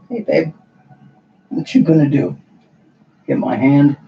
Hey, babe, what you gonna do? Get my hand?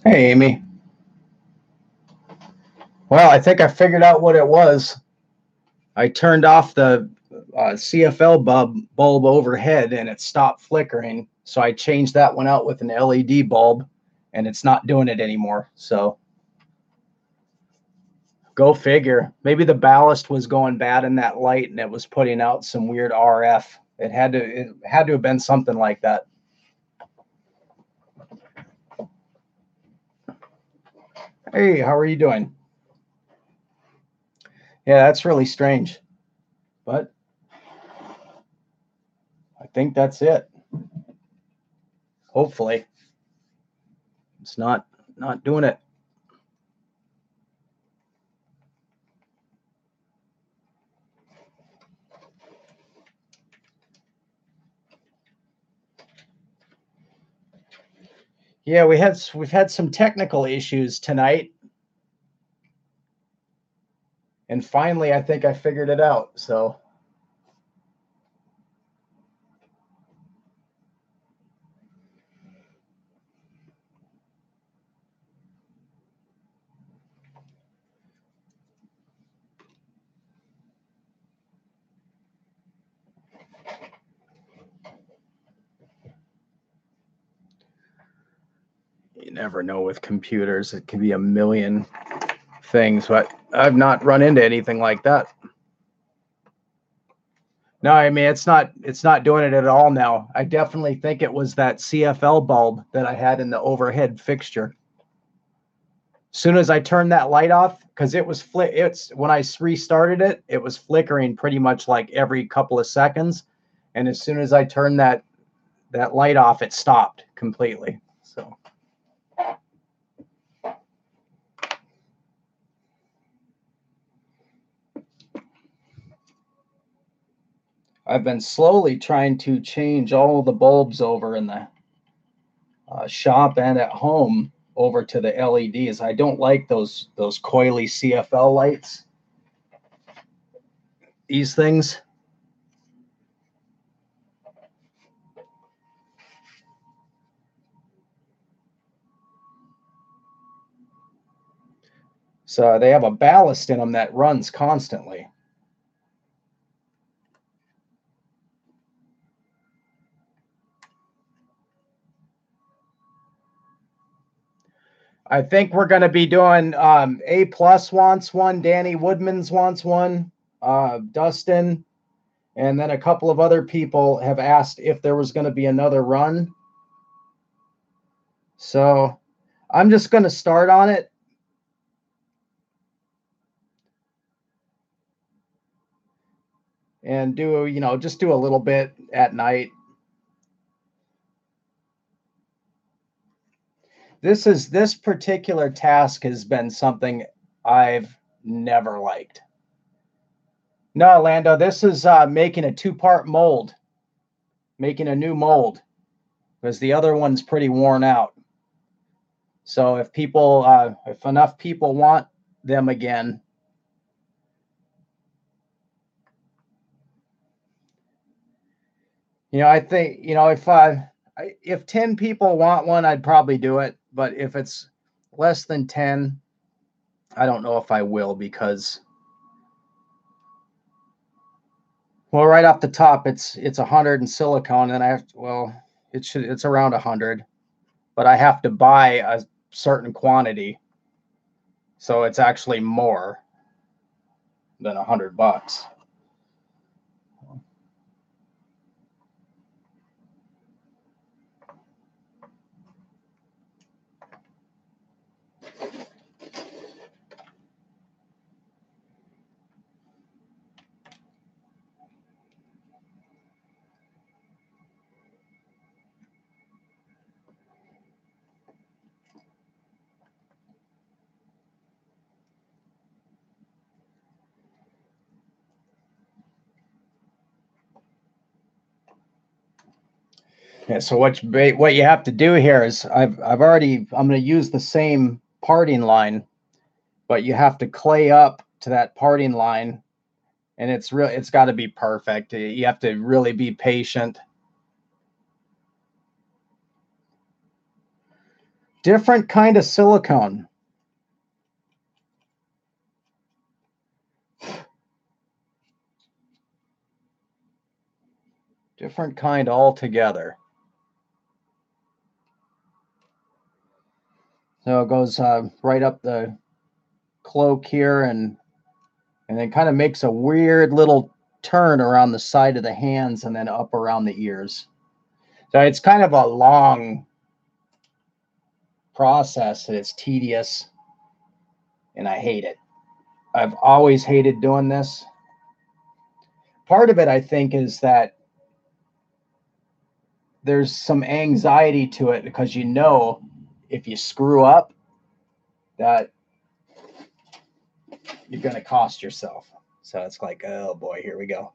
Hey, Amy. Well, I think I figured out what it was. I turned off the CFL bulb overhead and it stopped flickering. So I changed that one out with an LED bulb and it's not doing it anymore. So go figure. Maybe the ballast was going bad in that light and it was putting out some weird RF. It had to have been something like that. Hey, how are you doing? Yeah, that's really strange. But I think that's it. Hopefully. It's not doing it. Yeah, we've had some technical issues tonight. And finally I think I figured it out. So you never know with computers. It can be a million things, but I've not run into anything like that. No, I mean it's not doing it at all now. I definitely think it was that CFL bulb that I had in the overhead fixture. As soon as I turned that light off, because it's when I restarted it, it was flickering pretty much like every couple of seconds. And as soon as I turned that light off, it stopped completely. So I've been slowly trying to change all the bulbs over in the shop and at home over to the LEDs. I don't like those coily CFL lights. These things. So they have a ballast in them that runs constantly. I think we're going to be doing A Plus wants one, Danny Woodman's wants one, Dustin, and then a couple of other people have asked if there was going to be another run. So I'm just going to start on it. And just do a little bit at night. This particular task has been something I've never liked. No, Lando, this is making a 2-part mold, making a new mold, because the other one's pretty worn out. So if enough people want them again, I think if 10 people want one, I'd probably do it. But if it's less than 10, I don't know if I will, because right off the top, it's 100 in silicone, and it's around 100, but I have to buy a certain quantity, so it's actually more than $100. Yeah, so what you have to do here is I'm going to use the same parting line, but you have to clay up to that parting line, and it's got to be perfect. You have to really be patient. Different kind of silicone. Different kind altogether. So it goes right up the cloak here, and then kind of makes a weird little turn around the side of the hands and then up around the ears. So it's kind of a long process, and it's tedious, and I hate it. I've always hated doing this. Part of it, I think, is that there's some anxiety to it because you know if you screw up that you're going to cost yourself. So it's like, oh boy, here we go.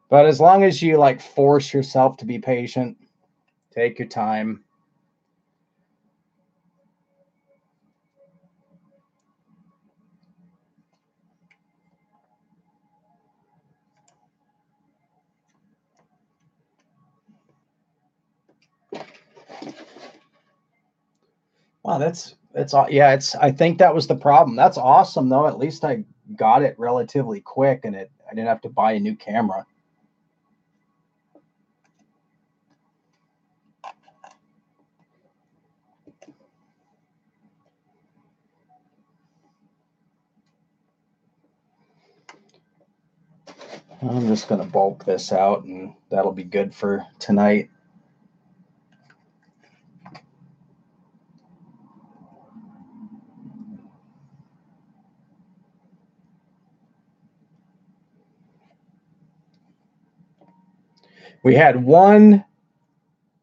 But as long as you like force yourself to be patient, take your time. Wow, yeah, I think that was the problem. That's awesome though. At least I got it relatively quick, and I didn't have to buy a new camera. I'm just going to bulk this out, and that'll be good for tonight. We had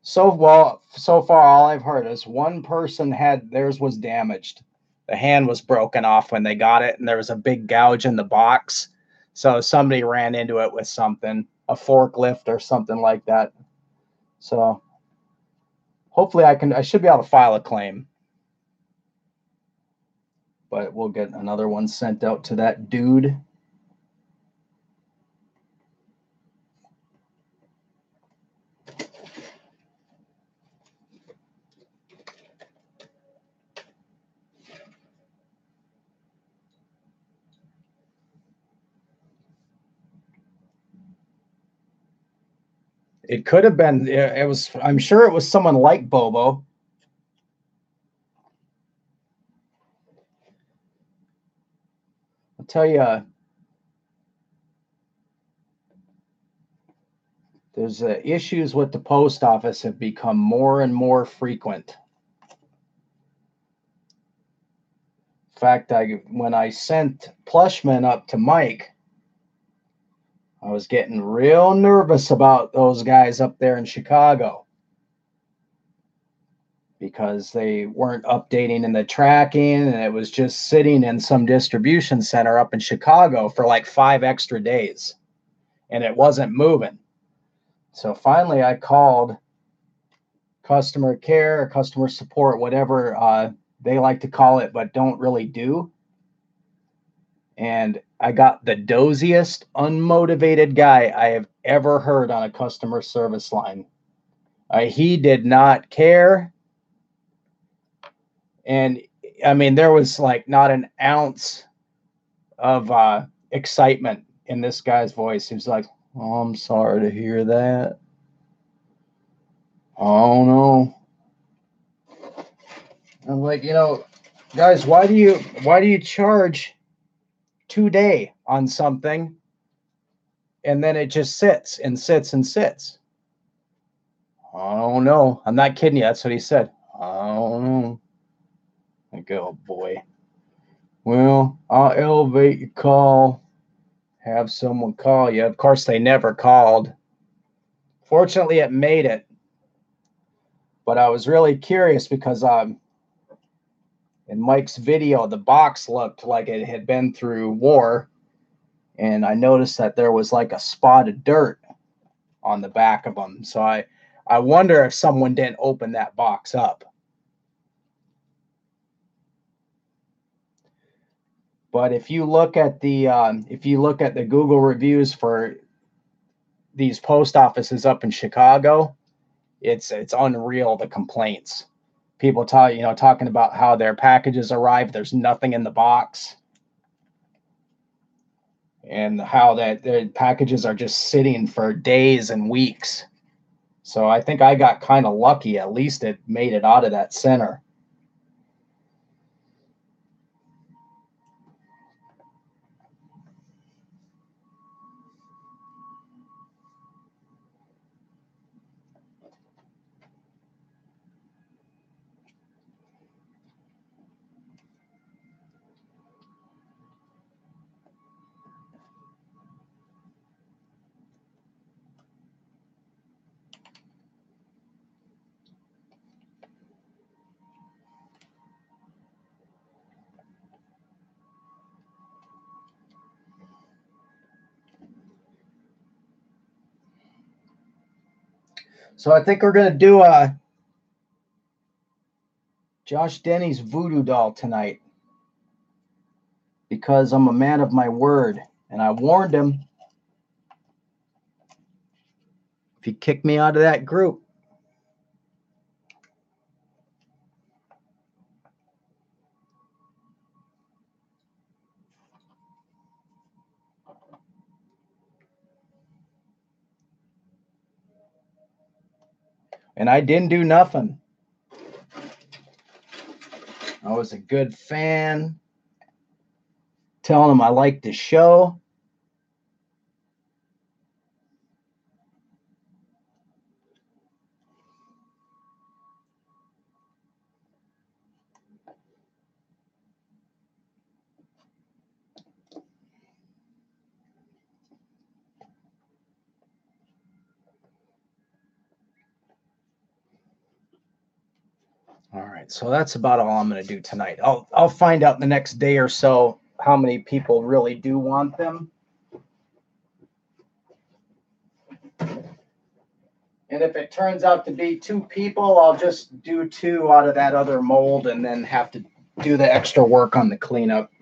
so far all I've heard is one person had theirs was damaged. The hand was broken off when they got it, and there was a big gouge in the box. So somebody ran into it with something, a forklift or something like that. So hopefully I should be able to file a claim. But we'll get another one sent out to that dude. It could have been, it was, I'm sure it was someone like Bobo. I'll tell you, there's issues with the post office have become more and more frequent. In fact, when I sent Plushman up to Mike, I was getting real nervous about those guys up there in Chicago because they weren't updating in the tracking, and it was just sitting in some distribution center up in Chicago for like 5 extra days, and it wasn't moving. So finally I called customer care or customer support, whatever they like to call it, but don't really do. And I got the doziest, unmotivated guy I have ever heard on a customer service line. He did not care. And I mean, there was like not an ounce of excitement in this guy's voice. He was like, "Oh, I'm sorry to hear that. Oh no." I'm like, guys, why do you charge 2 day on something, and then it just sits and sits and sits? I don't know. I'm not kidding you. That's what he said. I don't know. Like, oh boy. Well, I'll elevate your call. Have someone call you. Of course, they never called. Fortunately, it made it. But I was really curious because in Mike's video, the box looked like it had been through war. And I noticed that there was like a spot of dirt on the back of them. So I I wonder if someone didn't open that box up. But if you look at the Google reviews for these post offices up in Chicago, it's unreal, the complaints. People talking about how their packages arrive, there's nothing in the box, and how that their packages are just sitting for days and weeks. So I think I got kind of lucky. At least it made it out of that center. So I think we're going to do a Josh Denny's voodoo doll tonight, because I'm a man of my word, and I warned him. If he kicked me out of that group. And I didn't do nothing. I was a good fan, telling him I liked the show. All right, so that's about all I'm going to do tonight. I'll find out in the next day or so how many people really do want them. And if it turns out to be 2 people, I'll just do 2 out of that other mold and then have to do the extra work on the cleanup.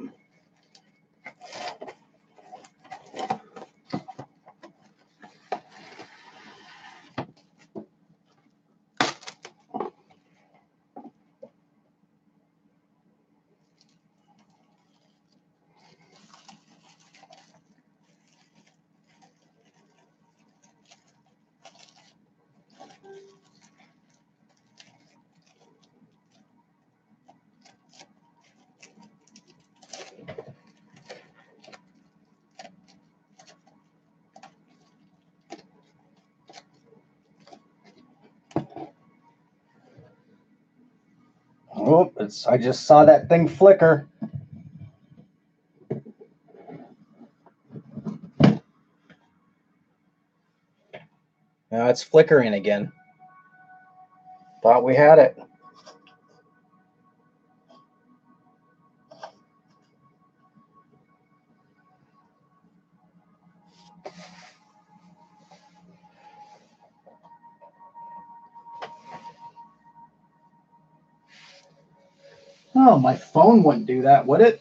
Oh, I just saw that thing flicker. Now it's flickering again. Thought we had it. Oh, my phone wouldn't do that, would it?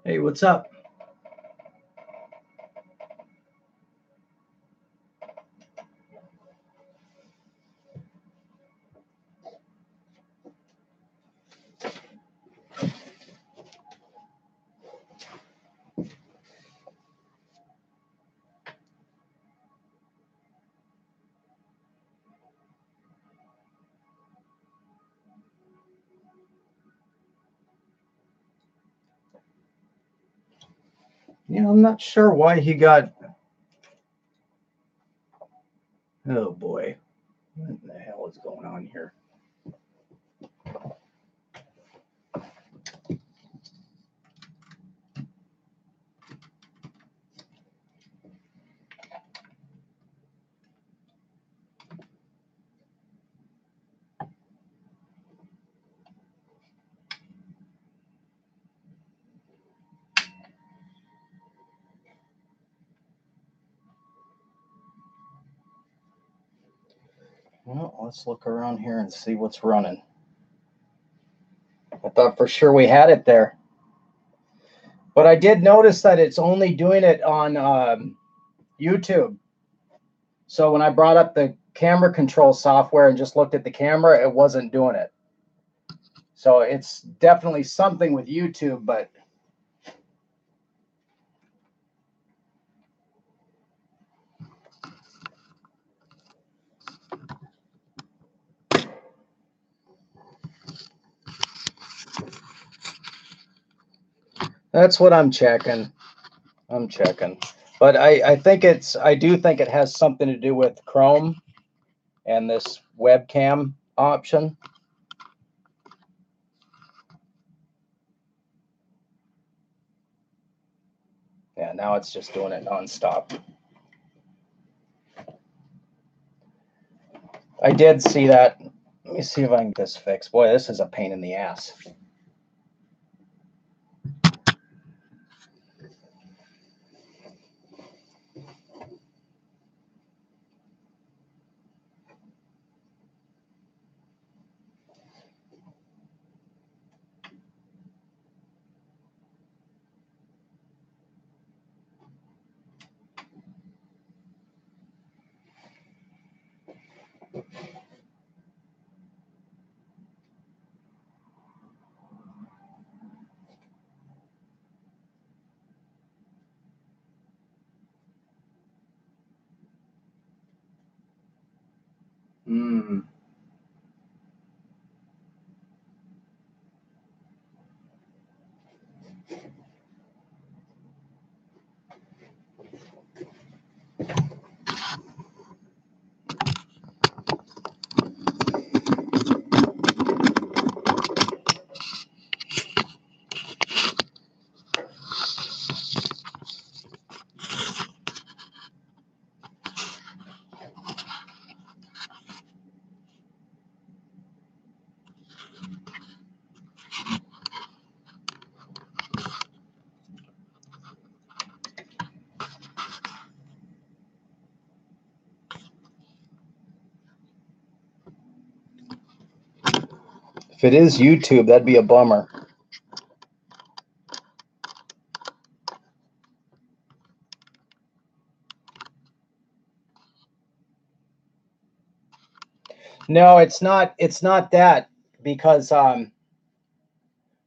Hey, what's up? Yeah, I'm not sure why he got... Oh, boy. What the hell is going on here? Well, let's look around here and see what's running. I thought for sure we had it there. But I did notice that it's only doing it on YouTube. So when I brought up the camera control software and just looked at the camera, it wasn't doing it. So it's definitely something with YouTube, but that's what I'm checking. But I think I do think it has something to do with Chrome and this webcam option. Yeah, now it's just doing it nonstop. I did see that. Let me see if I can get this fixed. Boy, this is a pain in the ass. Hmm. If it is YouTube, that'd be a bummer. No, it's not. It's not that, because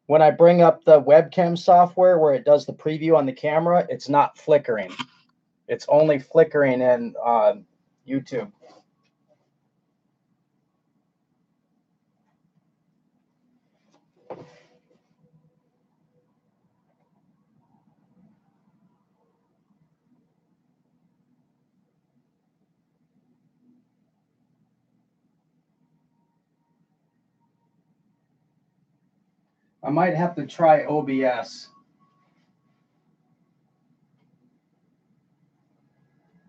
when I bring up the webcam software where it does the preview on the camera, it's not flickering. It's only flickering in YouTube. I might have to try OBS.